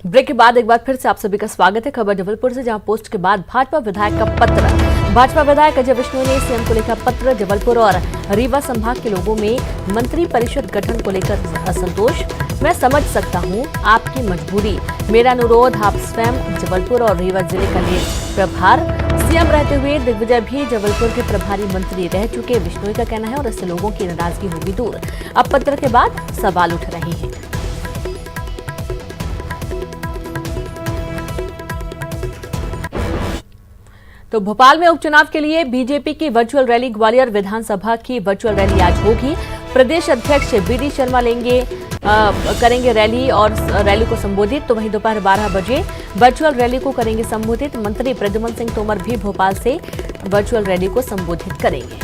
Break के बाद एक बार फिर से आप सभी का स्वागत है। खबर जबलपुर से, जहां पोस्ट के बाद भाजपा विधायक का पत्र। भाजपा विधायक अजय विष्णु ने सीएम को लिखा पत्र। जबलपुर और रीवा संभाग के लोगों में मंत्री परिषद गठन को लेकर असंतोष। मैं समझ सकता हूं आपकी मजबूरी। मेरा अनुरोध, आप स्वयं जबलपुर और रीवा जिले का ले प्रभार। सीएम रहते हुए दिग्विजय भी जबलपुर के प्रभारी मंत्री रह चुके, विष्णु का कहना है, और इससे लोगों की नाराजगी होगी दूर। अब पत्र के बाद सवाल उठ रहे हैं। तो भोपाल में उपचुनाव के लिए बीजेपी की वर्चुअल रैली, ग्वालियर विधानसभा की वर्चुअल रैली आज होगी। प्रदेश अध्यक्ष बीडी शर्मा करेंगे रैली और रैली को संबोधित। तो वहीं दोपहर 12 बजे वर्चुअल रैली को करेंगे संबोधित। मंत्री प्रद्युमन सिंह तोमर भी भोपाल से वर्चुअल रैली को संबोधित करेंगे।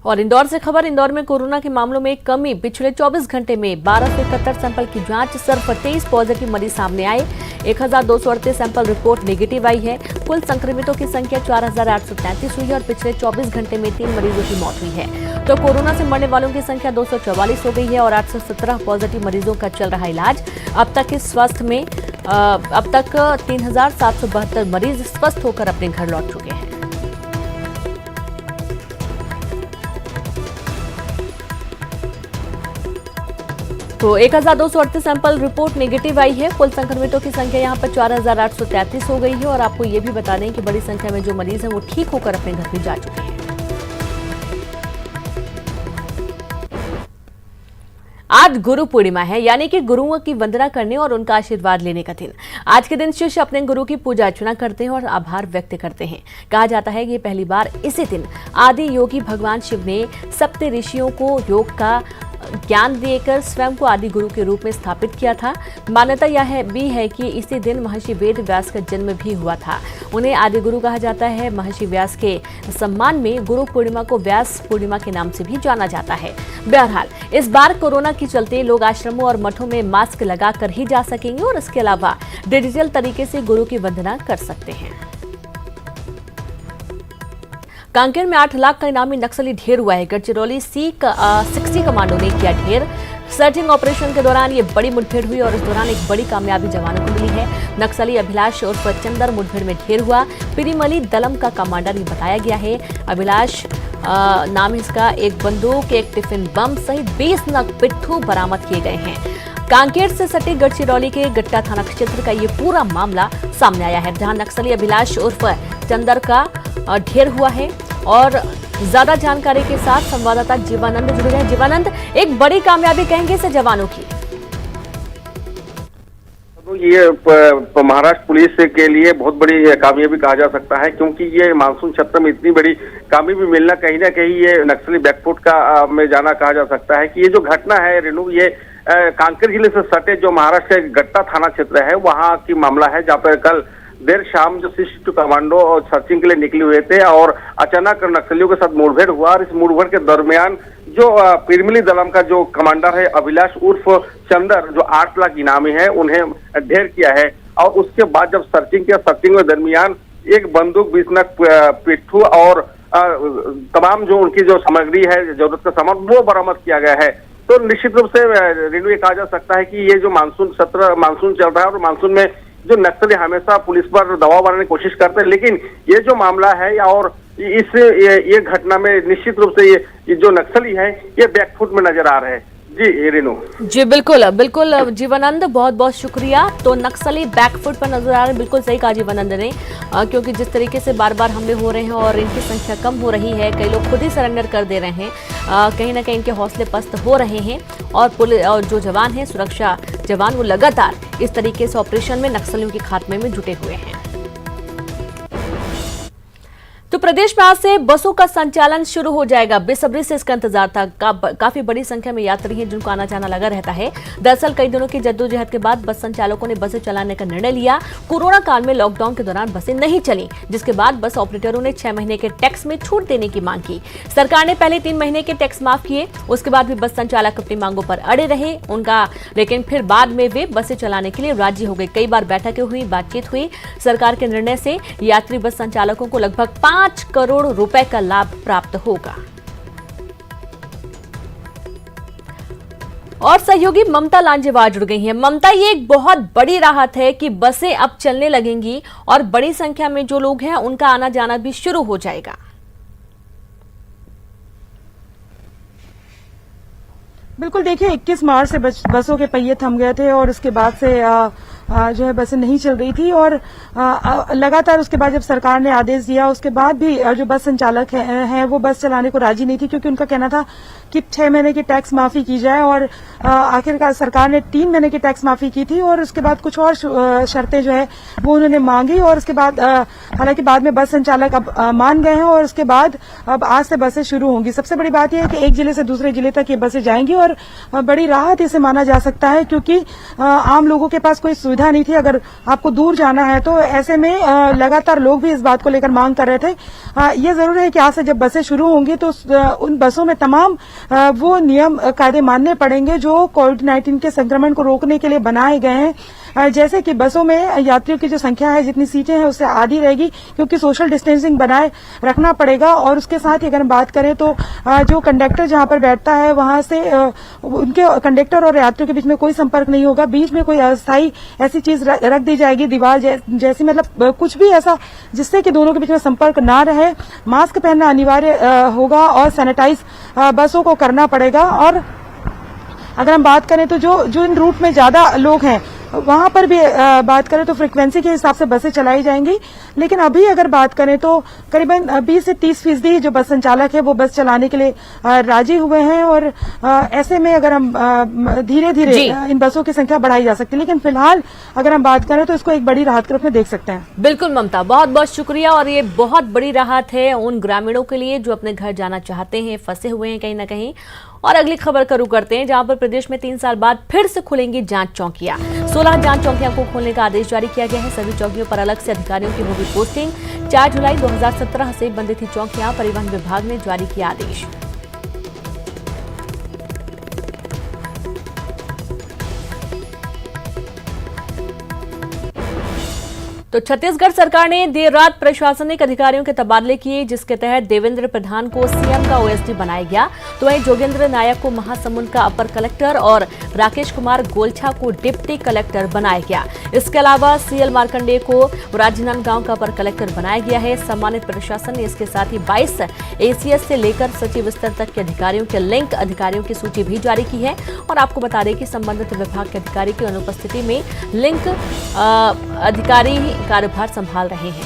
और इंदौर से खबर। इंदौर में कोरोना के मामलों में कमी। पिछले 24 घंटे में 1271 सैंपल की जांच, सिर्फ 23 पॉजिटिव मरीज सामने आए। 1238 सैंपल रिपोर्ट नेगेटिव आई है। कुल संक्रमितों की संख्या 4833 हुई है और पिछले 24 घंटे में 3 मरीजों की मौत हुई है। तो कोरोना से मरने वालों की संख्या 244 हो गई है और 817 पॉजिटिव मरीजों का चल रहा इलाज। अब तक इस स्वास्थ्य में 3772 मरीज स्वस्थ होकर अपने घर लौट चुके हैं। तो 1238 सैंपल रिपोर्ट नेगेटिव आई है। कुल संक्रमितों की संख्या यहां पर 4833 हो गई है और आपको ये भी बता दें कि बड़ी संख्या में जो मरीज हैं वो ठीक होकर अपने घर भी जा चुके हैं। आज गुरु पूर्णिमा है, यानी कि गुरुओं की वंदना करने और उनका आशीर्वाद लेने का दिन। आज के दिन शिष्य अपने गुरु की पूजा अर्चना करते हैं और आभार व्यक्त करते हैं। कहा जाता है कि पहली बार इसी दिन आदि योगी भगवान शिव ने सप्त ऋषियों को योग का ज्ञान देकर स्वयं को आदि गुरु के रूप में स्थापित किया था। मान्यता यह भी है कि इसी दिन महर्षि वेद व्यास का जन्म भी हुआ था। उन्हें आदि गुरु कहा जाता है। महर्षि व्यास के सम्मान में गुरु पूर्णिमा को व्यास पूर्णिमा के नाम से भी जाना जाता है। बहरहाल इस बार कोरोना के चलते लोग आश्रमों और मठों में मास्क लगाकर ही जा सकेंगे और इसके अलावा डिजिटल तरीके से गुरु की वंदना कर सकते हैं। कांकेर में 8 लाख का इनामी नक्सली ढेर हुआ है। गढ़चिरौली 60 कमांडो ने किया ढेर। सर्चिंग ऑपरेशन के दौरान ये बड़ी मुठभेड़ हुई और इस दौरान एक बड़ी कामयाबी जवानों को मिली है। नक्सली अभिलाष उर्फ चंदर मुठभेड़ में ढेर हुआ। पिरीमली दलम का कमांडर ही बताया गया है। अभिलाष नाम इसका, एक बंदूक, एक टिफिन बम सहित 20 नग पिट्ठू बरामद किए गए हैं। कांकेर से सटे गढ़चिरौली के गट्टा थाना क्षेत्र का ये पूरा मामला सामने आया है, जहां नक्सली अभिलाष उर्फ चंदर का ढेर हुआ है। और ज्यादा जानकारी के साथ संवाददाता जीवानंद जुड़ गए। जीवानंद, एक बड़ी कामयाबी कहेंगे इसे जवानों की? तो ये महाराष्ट्र पुलिस के लिए बहुत बड़ी कामयाबी कहा जा सकता है, क्योंकि ये मानसून क्षेत्र में इतनी बड़ी कामयाबी मिलना कहीं ना कहीं ये नक्सली बैकफुट का में जाना कहा जा सकता है। कि ये जो घटना है रेणु, ये कांकेर जिले से सटे जो महाराष्ट्र के गट्टा थाना क्षेत्र है वहां की मामला है, जहाँ पर कल देर शाम जो 60 कमांडो और सर्चिंग के लिए निकले हुए थे और अचानक नक्सलियों के साथ मुठभेड़ हुआ। और इस मुठभेड़ के दरमियान जो पिरमिली दलम का जो कमांडर है अभिलाष उर्फ चंदर, जो 8 लाख इनामी है, उन्हें ढेर किया है। और उसके बाद जब सर्चिंग किया, सर्चिंग के दरमियान एक बंदूक, 20 नग पिट्ठू और तमाम जो उनकी जो सामग्री है, जरूरत का सामान, वो बरामद किया गया है। तो निश्चित रूप से रेणु ये कहा जा सकता है कि ये जो मानसून चल रहा है और मानसून में जो नक्सली हमेशा पुलिस पर दबाव बनाने की कोशिश करते हैं, लेकिन ये जो मामला है और ये घटना में निश्चित रूप से ये जो नक्सली है ये बैकफुट में नजर आ रहे हैं। जी रेणु। जी बिल्कुल बिल्कुल जीवानंद, बहुत बहुत शुक्रिया। तो नक्सली बैकफुट पर नजर आ रहे हैं, बिल्कुल सही कहा जीवानंद ने, क्योंकि जिस तरीके से बार बार हमले हो रहे हैं और इनकी संख्या कम हो रही है, कई लोग खुद ही सरेंडर कर दे रहे हैं, कहीं ना कहीं इनके हौसले पस्त हो रहे हैं। और पुलिस और जो जवान हैं, सुरक्षा जवान, वो लगातार इस तरीके से ऑपरेशन में नक्सलियों के खात्मे में जुटे हुए हैं। तो प्रदेश में आज से बसों का संचालन शुरू हो जाएगा। बेसब्री से इसका इंतजार था। काफी बड़ी संख्या में यात्री हैं जिनको आना जाना लगा रहता है। दरअसल कई दिनों की जद्दोजहद के बाद बस संचालकों ने बसें चलाने का निर्णय लिया। कोरोना काल में लॉकडाउन के दौरान बसें नहीं चली, जिसके बाद बस ऑपरेटरों ने 6 महीने के टैक्स में छूट देने की मांग की। सरकार ने पहले 3 महीने के टैक्स माफ किए, उसके बाद भी बस संचालक अपनी मांगों पर अड़े रहे लेकिन फिर बाद में वे बसें चलाने के लिए राजी हो गए। कई बार बैठकें हुई, बातचीत हुई। सरकार के निर्णय से यात्री बस संचालकों को लगभग 5 करोड़ रुपए का लाभ प्राप्त होगा। और सहयोगी ममता लांजेवार जुड़ गई हैं। ममता, ये एक बहुत बड़ी राहत है कि बसें अब चलने लगेंगी और बड़ी संख्या में जो लोग हैं उनका आना जाना भी शुरू हो जाएगा। बिल्कुल, देखिए 21 मार्च से बसों के पहिए थम गए थे और उसके बाद से जो है बसें नहीं चल रही थी और लगातार उसके बाद जब सरकार ने आदेश दिया उसके बाद भी जो बस संचालक हैं वो बस चलाने को राजी नहीं थी, क्योंकि उनका कहना था कि 6 महीने की टैक्स माफी की जाए और आखिरकार सरकार ने 3 महीने की टैक्स माफी की थी और उसके बाद कुछ और शर्तें जो है वो उन्होंने मांगी और उसके बाद हालांकि बाद में बस संचालक अब मान गए हैं और उसके बाद अब आज से बसें शुरू होंगी। सबसे बड़ी बात यह है कि एक जिले से दूसरे जिले तक ये बसें जाएंगी और बड़ी राहत इसे माना जा सकता है, क्योंकि आम लोगों के पास कोई सुविधा नहीं थी। अगर आपको दूर जाना है तो ऐसे में लगातार लोग भी इस बात को लेकर मांग कर रहे थे। ये जरूर है कि आज से जब बसें शुरू होंगी तो उन बसों में तमाम वो नियम कायदे मानने पड़ेंगे जो कोविड-19 के संक्रमण को रोकने के लिए बनाए गए हैं। जैसे कि बसों में यात्रियों की जो संख्या है, जितनी सीटें हैं उससे आधी रहेगी, क्योंकि सोशल डिस्टेंसिंग बनाए रखना पड़ेगा। और उसके साथ ही अगर हम बात करें तो जो कंडक्टर जहां पर बैठता है वहां से उनके कंडक्टर और यात्रियों के बीच में कोई संपर्क नहीं होगा। बीच में कोई अस्थायी ऐसी चीज रख दी जाएगी, दीवार जैसी, मतलब कुछ भी ऐसा जिससे कि दोनों के बीच में संपर्क ना रहे। मास्क पहनना अनिवार्य होगा और सैनिटाइज बसों को करना पड़ेगा। और अगर हम बात करें तो जो इन रूट में ज्यादा लोग हैं वहां पर भी बात करें तो फ्रीक्वेंसी के हिसाब से बसें चलाई जाएंगी। लेकिन अभी अगर बात करें तो करीबन 20 से 30% जो बस संचालक है वो बस चलाने के लिए राजी हुए हैं और ऐसे में अगर हम धीरे धीरे इन बसों की संख्या बढ़ाई जा सकती है। लेकिन फिलहाल अगर हम बात करें तो इसको एक बड़ी राहत के रूप में देख सकते हैं। बिल्कुल ममता, बहुत बहुत शुक्रिया। और ये बहुत बड़ी राहत है उन ग्रामीणों के लिए जो अपने घर जाना चाहते हैं, फंसे हुए हैं कहीं ना कहीं। और अगली खबर का रुख करते हैं, जहां पर प्रदेश में 3 साल बाद फिर से खुलेंगी जांच चौकियां। 16 जांच चौकियां को खोलने का आदेश जारी किया गया है। सभी चौकियों पर अलग से अधिकारियों की होगी पोस्टिंग। 4 जुलाई 2017 से बंद थी चौकियां, परिवहन विभाग ने जारी किया आदेश। तो छत्तीसगढ़ सरकार ने देर रात प्रशासनिक अधिकारियों के तबादले किए, जिसके तहत देवेंद्र प्रधान को सीएम का ओएसडी बनाया गया। तो वहीं जोगेंद्र नायक को महासमुंद का अपर कलेक्टर और राकेश कुमार गोलछा को डिप्टी कलेक्टर बनाया गया। इसके अलावा सीएल मार्कंडेय को राजनांदगांव का अपर कलेक्टर बनाया गया है। सम्मानित प्रशासन ने इसके साथ ही 22 एसीएस से लेकर सचिव स्तर तक के अधिकारियों के लिंक अधिकारियों की सूची भी जारी की है। और आपको बता दें कि संबंधित विभाग के अधिकारी की अनुपस्थिति में लिंक अधिकारी कार्यभार संभाल रहे हैं।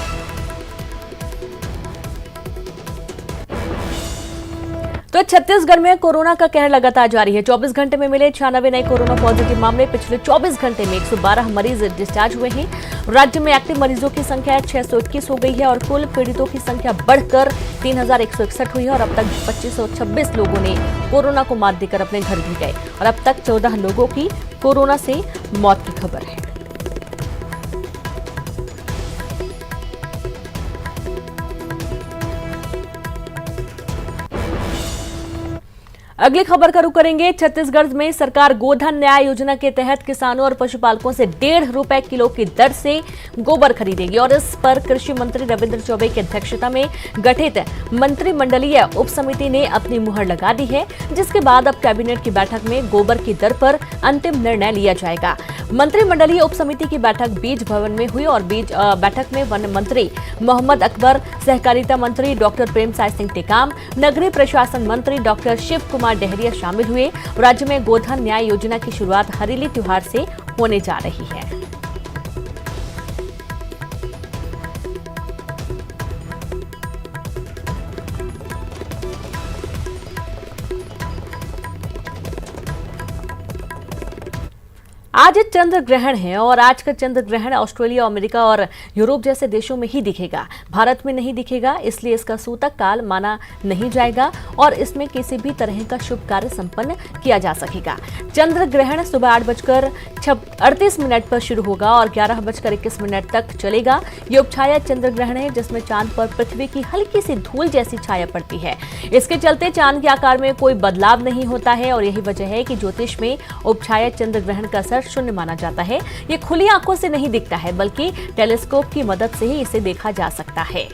तो छत्तीसगढ़ में कोरोना का कहर लगातार जारी है। 24 घंटे में मिले 96 नए कोरोना पॉजिटिव मामले। पिछले 24 घंटे में 112 मरीज डिस्चार्ज हुए हैं। राज्य में एक्टिव मरीजों की संख्या 621 हो गई है और कुल पीड़ितों की संख्या बढ़कर 3161 हुई है। और अब तक 2526 लोगों ने कोरोना को मात देकर अपने घर भी गए और अब तक 14 लोगों की कोरोना से मौत की खबर है। अगली खबर का रुख करेंगे। छत्तीसगढ़ में सरकार गोधन न्याय योजना के तहत किसानों और पशुपालकों से 1.5 रुपए किलो की दर से गोबर खरीदेगी और इस पर कृषि मंत्री रविंद्र चौबे की अध्यक्षता में गठित मंत्रिमंडलीय उप समिति ने अपनी मुहर लगा दी है, जिसके बाद अब कैबिनेट की बैठक में गोबर की दर पर अंतिम निर्णय लिया जाएगा। मंत्रिमंडलीय उप समिति की बैठक बीज भवन में हुई और बैठक में वन मंत्री मोहम्मद अकबर, सहकारिता मंत्री डॉक्टर प्रेमसाय सिंह टेकाम, नगरीय प्रशासन मंत्री डॉक्टर शिव कुमार डहरिया शामिल हुए। राज्य में गोधन न्याय योजना की शुरुआत हरेली त्योहार से होने जा रही है। आज चंद्र ग्रहण है और आज का चंद्र ग्रहण ऑस्ट्रेलिया, अमेरिका और यूरोप जैसे देशों में ही दिखेगा, भारत में नहीं दिखेगा। इसलिए इसका सूतक काल माना नहीं जाएगा और इसमें किसी भी तरह का शुभ कार्य संपन्न किया जा सकेगा। चंद्र ग्रहण सुबह 8:38 पर शुरू होगा और 11:21 तक चलेगा। ये उपछाया चंद्र ग्रहण है, जिसमें चांद पर पृथ्वी की हल्की सी धूल जैसी छाया पड़ती है। इसके चलते चांद के आकार में कोई बदलाव नहीं होता है और यही वजह है कि ज्योतिष में उपछाया चंद्र ग्रहण का असर शून्य माना जाता है। ये खुली आंखों से नहीं दिखता है, बल्कि टेलीस्कोप की मदद से ही इसे देखा जा सकता है।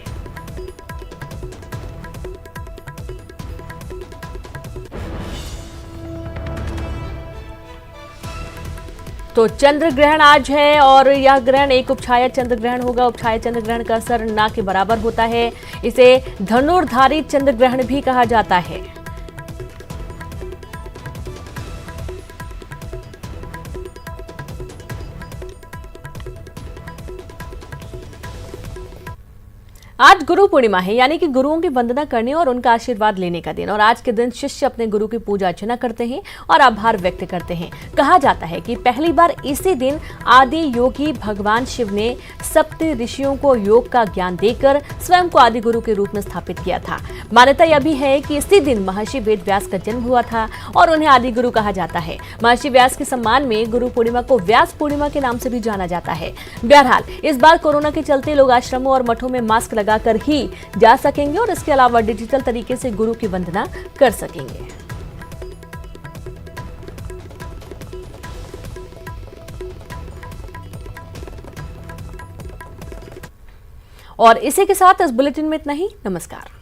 तो चंद्र ग्रहण आज है और यह ग्रहण एक उपछाया चंद्र ग्रहण होगा। उपछाया चंद्र ग्रहण का असर ना के बराबर होता है। इसे धनुर्धारी चंद्र ग्रहण भी कहा जाता है। आज गुरु पूर्णिमा है, यानी कि गुरुओं की वंदना करने और उनका आशीर्वाद लेने का दिन। और आज के दिन शिष्य अपने गुरु की पूजा अर्चना करते हैं और आभार व्यक्त करते हैं। कहा जाता है कि पहली बार इसी दिन आदि योगी भगवान शिव ने सप्त ऋषियों को योग का ज्ञान देकर स्वयं को आदि गुरु के रूप में स्थापित किया था। मान्यता यह भी है कि इसी दिन महर्षि वेद व्यास का जन्म हुआ था और उन्हें आदि गुरु कहा जाता है। महर्षि व्यास के सम्मान में गुरु पूर्णिमा को व्यास पूर्णिमा के नाम से भी जाना जाता है। बहरहाल इस बार कोरोना के चलते लोग आश्रमों और मठों में मास्क लगाकर ही जा सकेंगे और इसके अलावा डिजिटल तरीके से गुरु की वंदना कर सकेंगे। और इसी के साथ इस बुलेटिन में इतना ही। नमस्कार।